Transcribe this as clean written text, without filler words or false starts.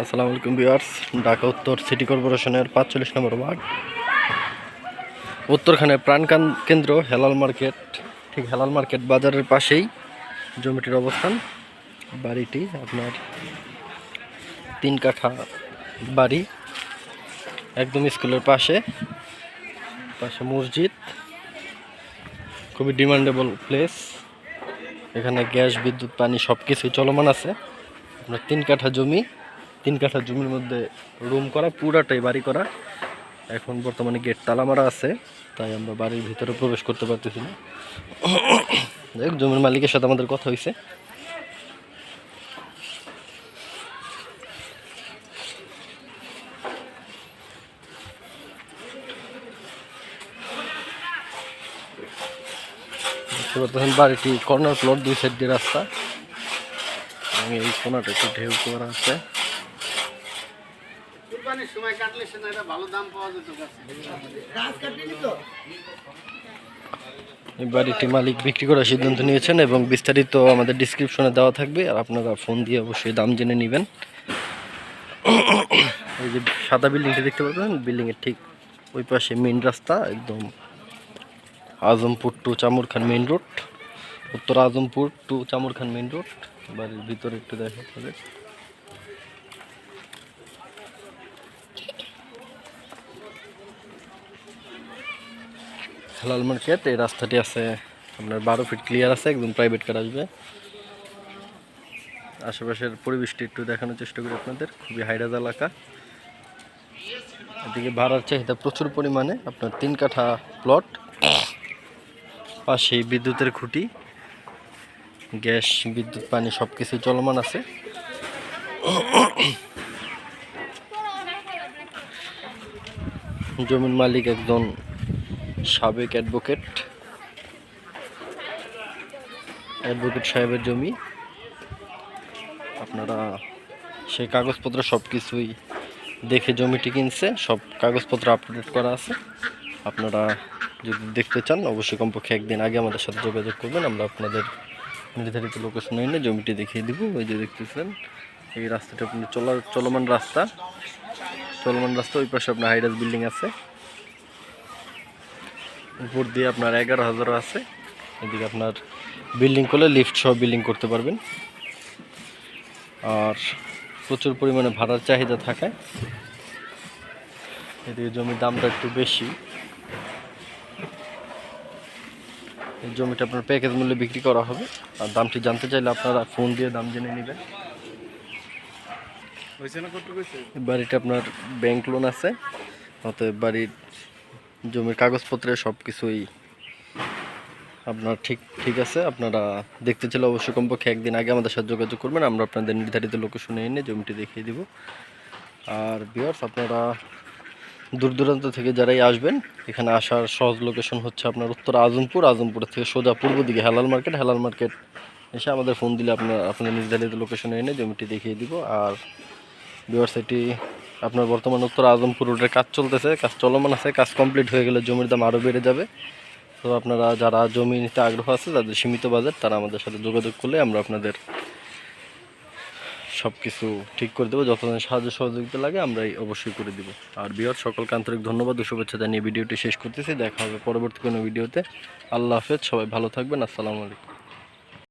আসসালামু আলাইকুম ভিউয়ার্স। ঢাকা উত্তর সিটি কর্পোরেশনের ৪৫ নম্বর ওয়ার্ড, উত্তরখানের কেন্দ্র হেলাল মার্কেট, ঠিক হেলাল মার্কেট বাজারের পাশেই জমিটির অবস্থান। বাড়িটি আপনার ৩ কাঠা বাড়ি, একদম স্কুলের পাশে মসজিদ, খুবই ডিমান্ডেবল প্লেস। এখানে গ্যাস, বিদ্যুৎ, পানি সব কিছুই চলমান আছে। আপনার ৩ কাঠা জমি, ৩ কাঠা জমির মধ্যে রুম করা, পুরাটাই বাড়ি করা। এখন বর্তমানে গেট তালা মারা আছে, তাই আমরা বাড়ির ভিতরে প্রবেশ করতে পারতেছি না। দেখ, জমির মালিকের সাথে আমাদের কথা হয়েছে। বাড়িটি কর্নার প্লট, 2 সাইড দিয়ে রাস্তা, এবং এই কোনাটা একটু ঢেউ করা আছে। এই বাড়িটি মালিক বিক্রি করার সিদ্ধান্ত নিয়েছেন এবং বিস্তারিত আমাদের ডিসক্রিপশনে দেওয়া থাকবে, আর আপনারা ফোন দিয়ে অবশ্যই দাম জেনে নেবেন। এই যে সাদা বিল্ডিংটি দেখতে পাচ্ছেন, বিল্ডিংয়ের ঠিক ওই পাশে মেইন রাস্তা, একদম Azampur to Chamurkhan main road, উত্তর Azampur to Chamurkhan main road. বাড়ির ভিতরে একটু দেখা যাবে। হেলাল মার্কেট, এই রাস্তাটি আছে আপনার 12 ফিট ক্লিয়ার আছে, একদম প্রাইভেট কার আসবে। আশেপাশের পরিবেশটি একটু দেখানোর চেষ্টা করি আপনাদের। খুবই হাইরাজ এলাকা, এদিকে ভাড়ার চাহিদা প্রচুর পরিমাণে। আপনার 3 কাঠা প্লট, পাশেই বিদ্যুতের খুঁটি, গ্যাস, বিদ্যুৎ, পানি সব কিছু চলমান আছে। জমির মালিক একজন সাবেক অ্যাডভোকেট সাহেবের জমি। আপনারা সেই কাগজপত্র সব কিছুই দেখে জমিটি কিনছে, সব কাগজপত্র আপডেট করা আছে। আপনারা যদি দেখতে চান অবশ্যই কমপক্ষে একদিন আগে আমাদের সাথে যোগাযোগ করবেন, আমরা আপনাদের নির্ধারিত লোকেশনে এনে জমিটি দেখিয়ে দিব। ওই যে দেখতেছেন এই রাস্তাটা আপনার চলমান রাস্তা, ওই পাশে আপনার হাইরাজ বিল্ডিং আছে, উপর দিয়ে আপনার 11,000 আছে। এদিকে আপনার বিল্ডিং করলে লিফট সহ বিল্ডিং করতে পারবেন। আর প্রচুর পরিমাণে ভাড়ার চাহিদা থাকায় এদিকে জমির দামটা একটু বেশি। এই জমিটা আপনার প্যাকেজ মূল্যে বিক্রি করা হবে, আর দামটি জানতে চাইলে আপনারা ফোন দিয়ে দাম জেনে নেবেন। বাড়িটা আপনার ব্যাংক লোন আছে, অতএব বাড়ির জমির কাগজপত্রে সব কিছুই আপনার ঠিক আছে। আপনারা দেখতে চাইলে অবশ্যই কমপক্ষে একদিন আগে আমাদের সাথে যোগাযোগ করবেন, আমরা আপনাদের নির্ধারিত লোকেশনে এনে জমিটি দেখিয়ে দিব। আর ভিউয়ার্স, আপনারা দূর দূরান্ত থেকে যারাই আসবেন, এখানে আসার সহজ লোকেশন হচ্ছে আপনার উত্তর আজমপুর থেকে সোজা পূর্ব দিকে হেলাল মার্কেট এসে আমাদের ফোন দিলে আপনাদের নির্ধারিত লোকেশনে এনে জমিটি দেখিয়ে দিব। আর ভিউয়ার্স, এটি আপনার বর্তমান উত্তর আজমপুর রোডের কাজ চলতেছে, কাজ চলমান আছে। কাজ কমপ্লিট হয়ে গেলে জমির দাম আরও বেড়ে যাবে। তো আপনারা যারা জমি নিতে আগ্রহ আছে, যাদের সীমিত বাজেট, তারা আমাদের সাথে যোগাযোগ করলে আমরা আপনাদের সব কিছু ঠিক করে দেবো। যত সাহায্য সহযোগিতা লাগে আমরা অবশ্যই করে দিব। আর ভিউয়ার্স, সকলকে আন্তরিক ধন্যবাদ ও শুভেচ্ছা জানিয়ে ভিডিওটি শেষ করতেছি। দেখা হবে পরবর্তী কোনো ভিডিওতে। আল্লাহ হাফেজ, সবাই ভালো থাকবেন। আসসালামু আলাইকুম।